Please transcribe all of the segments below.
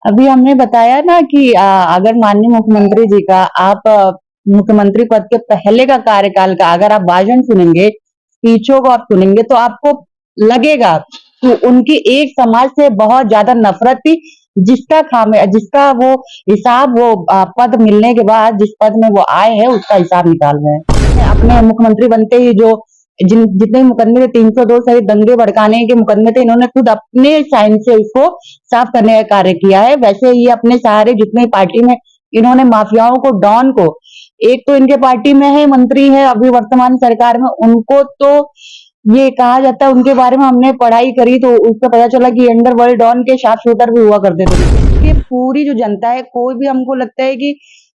अभी हमने बताया ना कि अगर माननीय मुख्यमंत्री जी का आप मुख्यमंत्री पद के पहले का कार्यकाल का अगर आप भाषण सुनेंगे, स्पीचों को आप सुनेंगे तो आपको लगेगा कि उनकी एक समाज से बहुत ज़्यादा नफ़रत थी, जिसका वो हिसाब वो पद मिलने के बाद जिस पद में वो आए हैं, उसका हिसाब निकाल रहे हैं। अपने मुख्यमंत्री बनते ही जो जितने मुकदमे थे 302 सहित दंगे भड़काने के मुकदमे थे, इन्होंने खुद अपने साइन से उसको साफ करने का कार्य किया है। वैसे ये अपने सारे जितने पार्टी में इन्होंने माफियाओं को, डॉन को, एक तो इनके पार्टी में है, मंत्री है अभी वर्तमान सरकार में, उनको तो ये कहा जाता है, उनके बारे में हमने पढ़ाई करी तो उससे पता चला कि अंडरवर्ल्ड डॉन के शार्प शूटर भी हुआ करते थे। ये पूरी जो जनता है, कोई भी हमको लगता है कि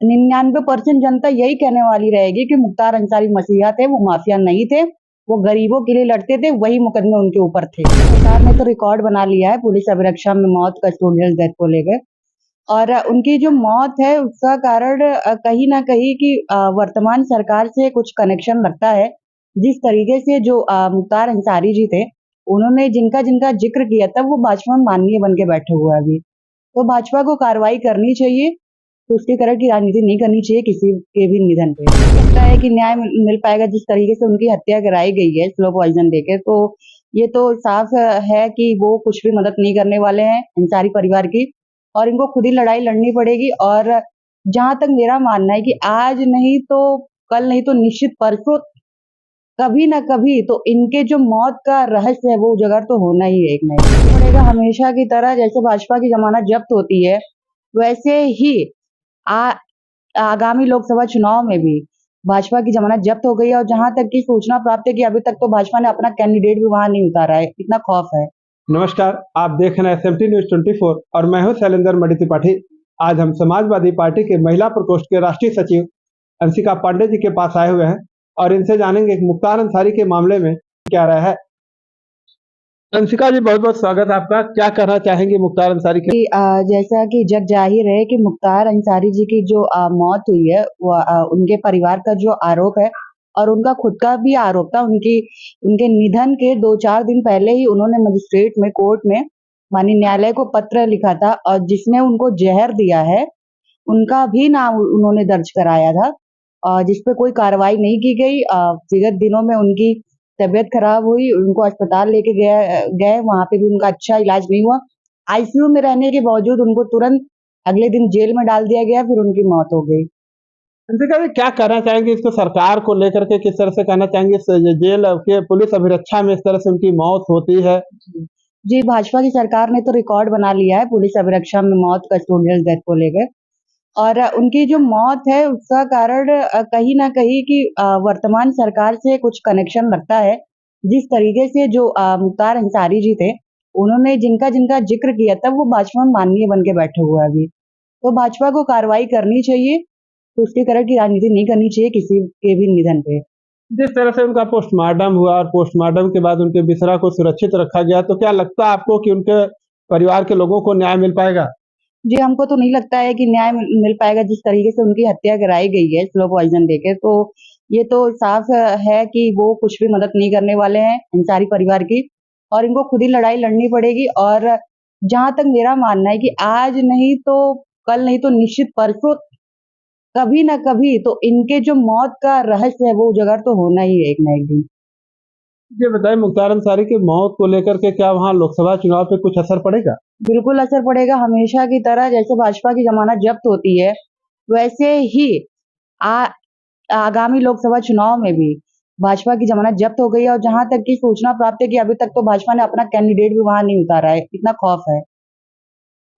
99% जनता यही कहने वाली रहेगी कि मुख्तार अंसारी मसीहा थे, वो माफिया नहीं थे, वो गरीबों के लिए लड़ते थे, वही मुकदमे उनके ऊपर थे। सरकार ने तो रिकॉर्ड बना लिया है पुलिस अभिरक्षा में मौत, कस्टोडियल डेथ को लेकर, और उनकी जो मौत है उसका कारण कहीं न कहीं कि वर्तमान सरकार से कुछ कनेक्शन लगता है। जिस तरीके से जो मुख्तार अंसारी जी थे, उन्होंने जिनका-जिनका ज़िक्र किया था वो भाजपा में माननीय बन के बैठे हुए हैं अभी। तो भाजपा को कार्रवाई करनी चाहिए, तुष्टीकरण की राजनीति नहीं करनी चाहिए किसी के भी निधन पे। मुझे लगता है कि न्याय मिल पाएगा जिस तरीके से उनकी हत्या कराई गई है स्लो पॉइज़न देके, तो ये तो साफ है कि वो कुछ भी मदद नहीं करने वाले हैं अंसारी परिवार की, और इनको खुद ही लड़ाई लड़नी पड़ेगी। और जहाँ तक मेरा मानना है कि आज नहीं तो कल, नहीं तो निश्चित परसों, कभी ना कभी तो इनके जो मौत का रहस्य है वो उजागर तो होना ही है एक ना एक पड़ेगा। हमेशा की तरह जैसे भाजपा की जमानत जब्त होती है, वैसे ही आ आगामी लोकसभा चुनाव में भी भाजपा की जमानत जब्त हो गई है, और जहाँ तक की सूचना प्राप्त है कि अभी तक तो भाजपा ने अपना कैंडिडेट भी वहाँ नहीं उतारा है, इतना खौफ है। नमस्कार, आप देख रहे हैं एसएमटी न्यूज 24 और मैं हूं शैलेंद्र मणि त्रिपाठी। आज हम समाजवादी पार्टी के महिला प्रकोष्ठ के राष्ट्रीय सचिव अंशिका पांडे जी के पास आए हुए हैं और इनसे जानेंगे कि मुख्तार अंसारी के मामले में क्या राय है। अंशिका जी, बहुत बहुत स्वागत है आपका। क्या कहना चाहेंगे मुख्तार अंसारी के? जैसा कि जग जाहिर है कि मुख्तार अंसारी जी की जो मौत हुई है, वो उनके परिवार का जो आरोप है और उनका खुद का भी आरोप था, उनके निधन के 2-4 दिन पहले ही उन्होंने मजिस्ट्रेट में, कोर्ट में माननीय न्यायालय को पत्र लिखा था, और जिसने उनको जहर दिया है, उनका भी नाम उन्होंने दर्ज कराया था, जिस पे कोई कार्रवाई नहीं की गई। विगत दिनों में उनकी तबीयत खराब हुई, उनको अस्पताल लेके गए, वहाँ पे भी उनका अच्छा इलाज नहीं हुआ। आईसीयू में रहने के बावजूद उनको तुरंत अगले दिन जेल में डाल दिया गया, फिर उनकी मौत हो गई। अंशिका जी, क्या कहना चाहेंगे इसको सरकार को लेकर के? किस तरह से कहना चाहेंगे जेल के पुलिस अभिरक्षा में इस तरह से उनकी मौत होती है? जी, भाजपा की सरकार ने तो रिकॉर्ड बना लिया है पुलिस अभिरक्षा में मौत, कस्टोडियल डेथ को लेकर, और उनकी जो मौत है उसका कारण कहीं न कहीं कि वर्तमान सरकार से कुछ कनेक्शन लगता है। जिस तरीके से जो मुख्तार अंसारी जी थे, उन्होंने जिनका-जिनका ज़िक्र किया था वो भाजपा में माननीय बन के बैठे हुए हैं अभी। तो भाजपा को कार्रवाई करनी चाहिए, तुष्टीकरण की राजनीति नहीं करनी चाहिए किसी के भी निधन पे। जिस तरह से उनका पोस्टमार्टम हुआ और पोस्टमार्टम के बाद उनके बिस्तरा को सुरक्षित रखा गया, तो क्या लगता है आपको कि उनके परिवार के लोगों को न्याय मिल पाएगा? जी, हमको तो नहीं लगता है कि न्याय मिल पाएगा जिस तरीके से उनकी हत्या कराई गई है स्लो पॉइज़न देके, तो ये तो साफ है कि वो कुछ भी मदद नहीं करने वाले हैं अंसारी परिवार की, और इनको खुद ही लड़ाई लड़नी पड़ेगी। और जहाँ तक मेरा मानना है कि आज नहीं तो कल, नहीं तो निश्चित परसों, कभी ना कभी तो इनके जो मौत का रहस्य है वो उजागर तो होना ही है एक ना एक दिन। ये बताइए, मुख्तार अंसारी की मौत को लेकर के क्या वहाँ लोकसभा चुनाव पे कुछ असर पड़ेगा? बिल्कुल असर पड़ेगा। हमेशा की तरह जैसे भाजपा की जमानत जब्त होती है, वैसे ही आ आगामी लोकसभा चुनाव में भी भाजपा की जमानत जब्त हो गई है, और जहाँ तक की सूचना प्राप्त है कि अभी तक तो भाजपा ने अपना कैंडिडेट भी वहाँ नहीं उतारा है, इतना खौफ है।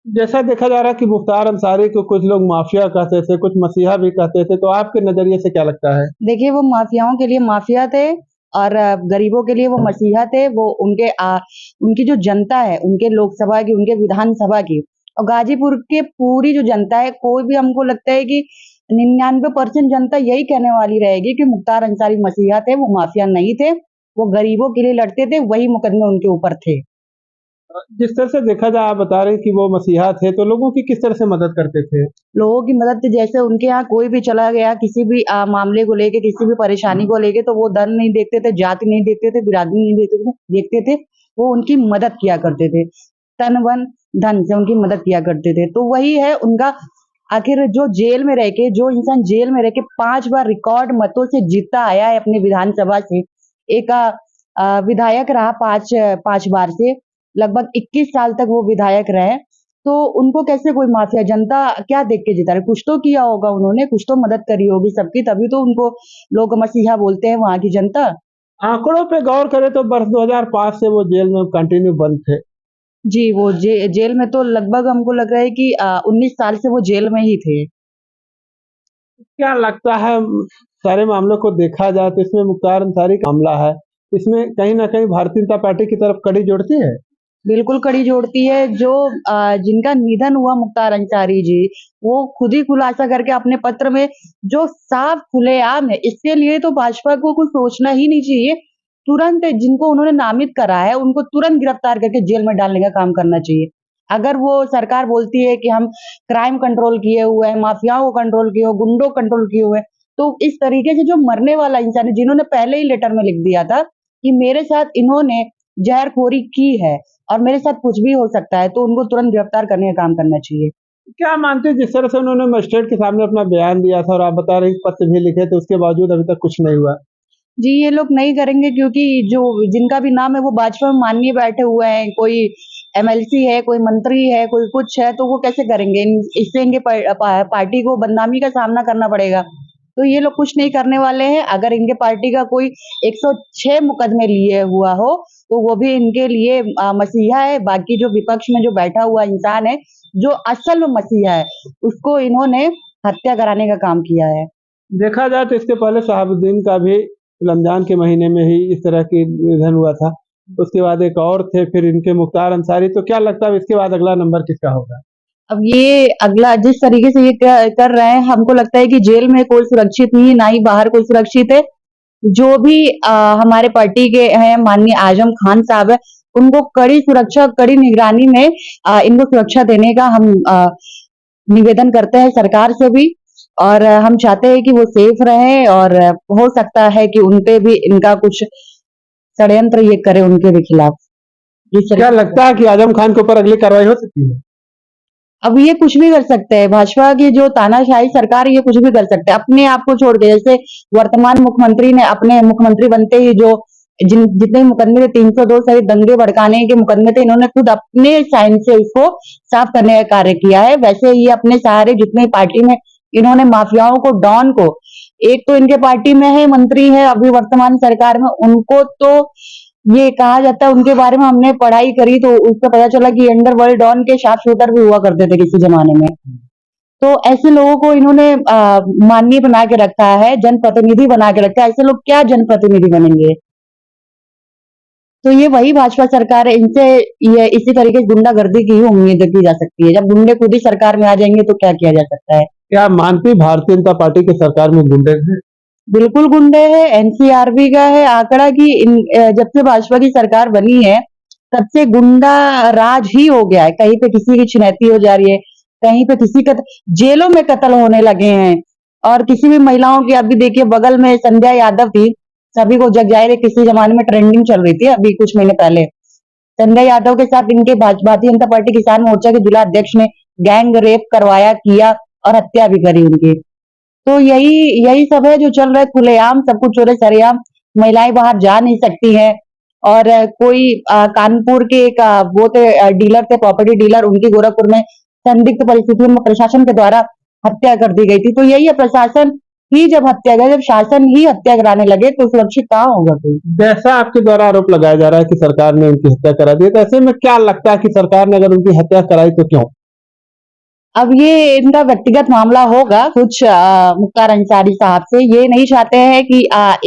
जैसा देखा जा रहा है कि मुख्तार अंसारी को कुछ लोग माफिया कहते थे, कुछ मसीहा भी कहते थे, तो आपके नजरिए से क्या लगता है? देखिए, वो माफियाओं के लिए माफिया थे, और गरीबों के लिए वो मसीहा थे। वो उनकी जो जनता है, उनके लोकसभा की, उनके विधानसभा की, और गाजीपुर के पूरी जो जनता है, कोई भी हमको लगता है कि 99% जनता यही कहने वाली रहेगी कि मुख्तार अंसारी मसीहा थे, वो माफिया नहीं थे, वो गरीबों के लिए लड़ते थे, वही मुकदमे उनके ऊपर थे। जिस तरह से देखा जाए, आप बता रहे हैं कि वो मसीहा थे, तो लोगों की किस तरह से मदद करते थे? लोगों की मदद से, जैसे उनके यहाँ कोई भी चला गया किसी भी मामले को लेके, किसी भी परेशानी को लेके, तो वो धर्म नहीं देखते थे, जाति नहीं देखते थे, बिरादरी नहीं देखते थे, वो उनकी मदद किया करते थे। तन वन धन से उनकी मदद किया करते थे। तो वही है उनका, आखिर जो जेल में रह के, जो इंसान जेल में रह के 5 बार रिकॉर्ड मतों से जीतता आया है अपनी विधानसभा से, एक विधायक रहा 5 बार से, लगभग 21 साल तक वो विधायक रहे। तो उनको कैसे कोई माफिया, जनता क्या देख के जिता रही? कुछ तो किया होगा उन्होंने, कुछ तो मदद करी होगी सबकी, तभी तो उनको लोग मसीहा बोलते हैं वहाँ की जनता। आंकड़ों पे गौर करें तो वर्ष 2005 से वो जेल में कंटिन्यू बंद थे। जी, वो जेल में तो लगभग हमको लग रहा है कि 19 साल से वो जेल में ही थे। क्या लगता है, सारे मामलों को देखा जाए तो इसमें मुख्तार अंसारी का मामला है, इसमें कहीं ना कहीं भारतीय जनता पार्टी की तरफ कड़ी जोड़ती है। बिल्कुल कड़ी जोड़ती है। जो जिनका निधन हुआ मुख्तार अंसारी जी, वो खुद ही खुलासा करके अपने पत्र में, जो साफ खुलेआम है, इसके लिए तो भाजपा को कुछ सोचना ही नहीं चाहिए। तुरंत जिनको उन्होंने नामित करा है, उनको तुरंत गिरफ्तार करके जेल में डालने का काम करना चाहिए। अगर वो सरकार बोलती है कि हम क्राइम कंट्रोल किए हुए हैं, माफियाओं को कंट्रोल किए हुए, गुंडों को कंट्रोल किए हुए हैं, तो इस तरीके से जो मरने वाला इंसान है, जिन्होंने पहले ही लेटर में लिख दिया था कि मेरे साथ इन्होंने जहरखोरी की है और मेरे साथ कुछ भी हो सकता है, तो उनको तुरंत गिरफ्तार करने का काम करना चाहिए। क्या मानते हैं जिस तरह से उन्होंने मजिस्ट्रेट के सामने अपना बयान दिया था और आप बता रहे हैं कि पत्र भी लिखे थे, उसके बावजूद अभी तक कुछ नहीं हुआ। जी, ये लोग नहीं करेंगे क्योंकि जो जिनका भी नाम है वो भाजपा में माननीय बैठे हुए हैं, कोई एमएलसी है, कोई मंत्री है, कोई कुछ है, तो वो कैसे करेंगे? इससे इनके पार्टी को बदनामी का सामना करना पड़ेगा। तो ये लोग कुछ नहीं करने वाले हैं। अगर इनके पार्टी का कोई 106 मुकदमे लिए हुआ हो, तो वो भी इनके लिए मसीहा है। बाकी जो विपक्ष में जो बैठा हुआ इंसान है, जो असल में मसीहा है, उसको इन्होंने हत्या कराने का काम किया है। देखा जाए तो इसके पहले शहाबुद्दीन का भी रमजान के महीने में ही इस तरह की निधन हुआ था। उसके बाद एक और थे, फिर इनके मुख्तार अंसारी। तो क्या लगता है इसके बाद अगला नंबर किसका होगा? अब ये अगला जिस तरीके से ये कर रहे हैं, हमको लगता है कि जेल में कोई सुरक्षित नहीं है, ना ही बाहर कोई सुरक्षित है। जो भी हमारे पार्टी के हैं, माननीय आजम खान साहब है, उनको कड़ी सुरक्षा, कड़ी निगरानी में इनको सुरक्षा देने का हम निवेदन करते हैं सरकार से भी। और हम चाहते हैं कि वो सेफ रहे, और हो सकता है कि उनपे भी इनका कुछ षड्यंत्र ये करे उनके भी खिलाफ। क्या लगता है कि आजम खान के ऊपर अगली कार्रवाई हो सकती है? अब ये कुछ भी कर सकते हैं, भाजपा की जो तानाशाही सरकार, ये कुछ भी कर सकते हैं अपने आप को छोड़ के। जैसे वर्तमान मुख्यमंत्री ने अपने मुख्यमंत्री बनते ही जो जितने मुकदमे थे, 302 सहित दंगे भड़काने के मुकदमे थे, इन्होंने खुद अपने साइन से उसको साफ करने का कार्य किया है। वैसे ये अपने सारे जितने पार्टी में इन्होंने माफियाओं को, डॉन को, एक तो इनके पार्टी में है, मंत्री है अभी वर्तमान सरकार में, उनको तो ये कहा जाता है, उनके बारे में हमने पढ़ाई करी तो उससे पता चला कि अंडरवर्ल्ड डॉन के शार्प शूटर भी हुआ करते थे किसी जमाने में। तो ऐसे लोगों को इन्होंने माननीय बना के रखा है, जनप्रतिनिधि बना के रखा है। ऐसे लोग क्या जनप्रतिनिधि बनेंगे? तो ये वही भाजपा सरकार है, इनसे ये इसी तरीके से गुंडागर्दी की ही उम्मीद की जा सकती है। जब गुंडे खुद ही सरकार में आ जाएंगे तो क्या किया जा सकता है? क्या मानती भारतीय जनता पार्टी की सरकार में गुंडे हैं? बिल्कुल गुंडे हैं। एनसीआरबी का है आंकड़ा कि जब से भाजपा की सरकार बनी है, तब से गुंडा राज ही हो गया है। कहीं पे किसी की छिनैती हो जा रही है, कहीं पे किसी का जेलों में कत्ल होने लगे हैं। और किसी भी महिलाओं की, अभी देखिए बगल में संध्या यादव थी, सभी को जग जाहिर है किसी जमाने में ट्रेंडिंग चल रही थी अभी कुछ महीने पहले। संध्या यादव के साथ इनके भारतीय जनता पार्टी किसान मोर्चा के जिला अध्यक्ष ने गैंग रेप करवाया, किया और हत्या भी करी उनकी। तो यही यही सब है जो चल रहा है खुलेआम, सब कुछ हो रहा है सरेआम। महिलाएं बाहर जा नहीं सकती हैं। और कोई कानपुर के एक वो थे, डीलर थे, प्रॉपर्टी डीलर, उनकी गोरखपुर में संदिग्ध परिस्थितियों में प्रशासन के द्वारा हत्या कर दी गई थी। तो यही है, प्रशासन ही जब हत्या करे, जब शासन ही हत्या कराने लगे तो सुरक्षित कहाँ होगा कोई? जैसा आपके द्वारा आरोप लगाया जा रहा है कि सरकार ने उनकी हत्या करा दी है, तो ऐसे में क्या लगता है कि सरकार ने अगर उनकी हत्या कराई तो क्यों? अब ये इनका व्यक्तिगत मामला होगा कुछ मुख्तार अंसारी साहब से। ये नहीं चाहते हैं कि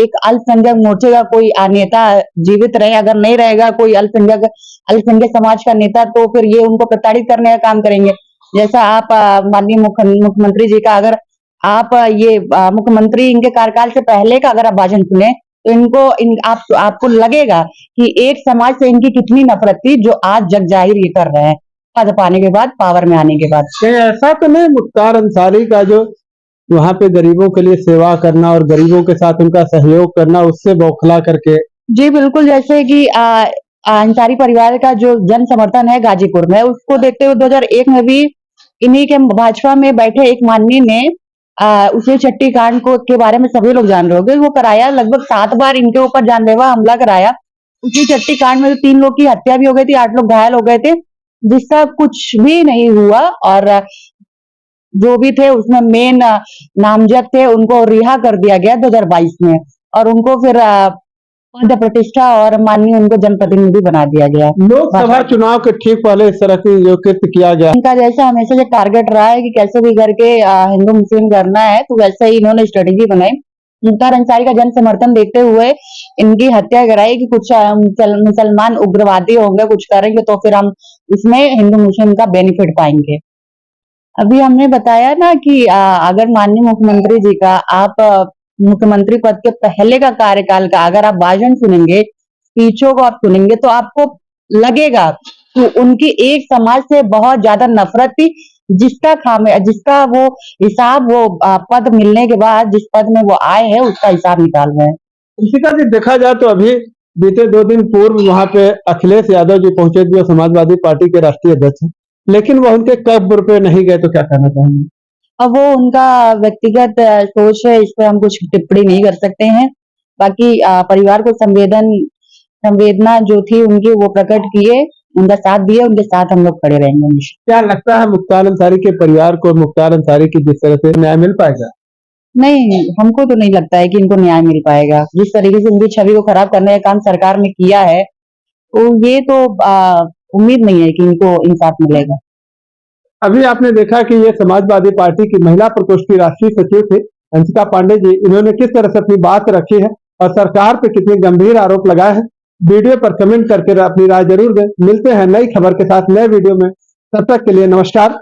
एक अल्पसंख्यक मोर्चे का कोई नेता जीवित रहे। अगर नहीं रहेगा कोई अल्पसंख्यक समाज का नेता, तो फिर ये उनको प्रताड़ित करने का काम करेंगे। जैसा आप माननीय मुख्यमंत्री जी का, अगर आप ये मुख्यमंत्री इनके कार्यकाल से पहले का अगर आप भाषण सुने, तो आपको लगेगा कि एक समाज से इनकी कितनी नफरत थी, जो आज जग जाहिर ये कर रहे हैं पद पाने के बाद, पावर में आने के बाद। कहीं ऐसा तो नहीं मुख्तार अंसारी का जो वहां पे गरीबों के लिए सेवा करना और गरीबों के साथ उनका सहयोग करना, उससे बौखला करके? जी बिल्कुल, जैसे कि अंसारी परिवार का जो जन समर्थन है गाजीपुर में, उसको देखते हुए 2001 में भी इन्हीं के भाजपा में बैठे एक माननीय ने उसी चट्टी कांड को के बारे में सभी लोग जान रहे होंगे, वो कराया लगभग 7 बार इनके ऊपर जानलेवा हमला कराया। उसी चट्टी कांड में 3 लोग की हत्या भी हो गई थी, 8 लोग घायल हो गए थे, जिसका कुछ भी नहीं हुआ। और जो भी थे उसमें मेन नामजद थे, उनको रिहा कर दिया गया 2022 में, और उनको फिर पद प्रतिष्ठा और माननीय उनको जनप्रतिनिधि बना दिया गया। लोकसभा चुनाव के ठीक पहले इस तरह की जो कृत्य किया गया, इनका जैसा हमेशा जो टारगेट रहा है कि कैसे भी करके हिंदू मुस्लिम करना है, तो वैसे ही इन्होंने स्ट्रेटेजी बनाई। मुख्तार अंसारी का जन समर्थन देखते हुए इनकी हत्या कराई कि कुछ मुसलमान उग्रवादी होंगे, कुछ करेंगे तो फिर हम इसमें हिंदू मुस्लिम का बेनिफिट पाएंगे। अभी हमने बताया ना कि अगर माननीय मुख्यमंत्री जी का आप मुख्यमंत्री पद के पहले का कार्यकाल का अगर आप भाषण सुनेंगे, स्पीचों को आप सुनेंगे, तो आपको लगेगा कि उनकी एक समाज से बहुत ज्यादा नफरत थी, जिसका वो हिसाब वो पद मिलने के बाद जिस पद में वो आए हैं उसका हिसाब निकाल रहे हैं। अंशिका जी, देखा जाए तो अभी बीते 2 दिन पूर्व वहां पे अखिलेश यादव जी पहुंचे, जो समाजवादी पार्टी के राष्ट्रीय अध्यक्ष हैं, लेकिन वह उनके कब्र पे नहीं गए, तो क्या कहना चाहेंगे? अब वो उनका व्यक्तिगत सोच है, इस पे हम कुछ टिप्पणी नहीं कर सकते हैं। बाकी परिवार को संवेदना जो थी उनकी वो प्रकट किए, उनका साथ दिए, उनके साथ हम लोग खड़े रहेंगे हमेशा। क्या लगता है मुख्तार अंसारी के परिवार को, मुख्तार अंसारी की जिस तरह से न्याय मिल पाएगा? नहीं, हमको तो नहीं लगता है कि इनको न्याय मिल पाएगा। जिस तरीके से उनकी छवि को खराब करने का काम सरकार ने किया है, तो ये तो उम्मीद नहीं है कि इनको इंसाफ मिलेगा। अभी आपने देखा कि ये समाजवादी पार्टी की महिला प्रकोष्ठ की राष्ट्रीय सचिव थी अंशिका पांडे जी, इन्होंने किस तरह से अपनी बात रखी है और सरकार पे कितने गंभीर आरोप लगाए हैं। वीडियो पर कमेंट करके अपनी राय जरूर दें। मिलते हैं नई खबर के साथ नए वीडियो में, तब तक के लिए नमस्कार।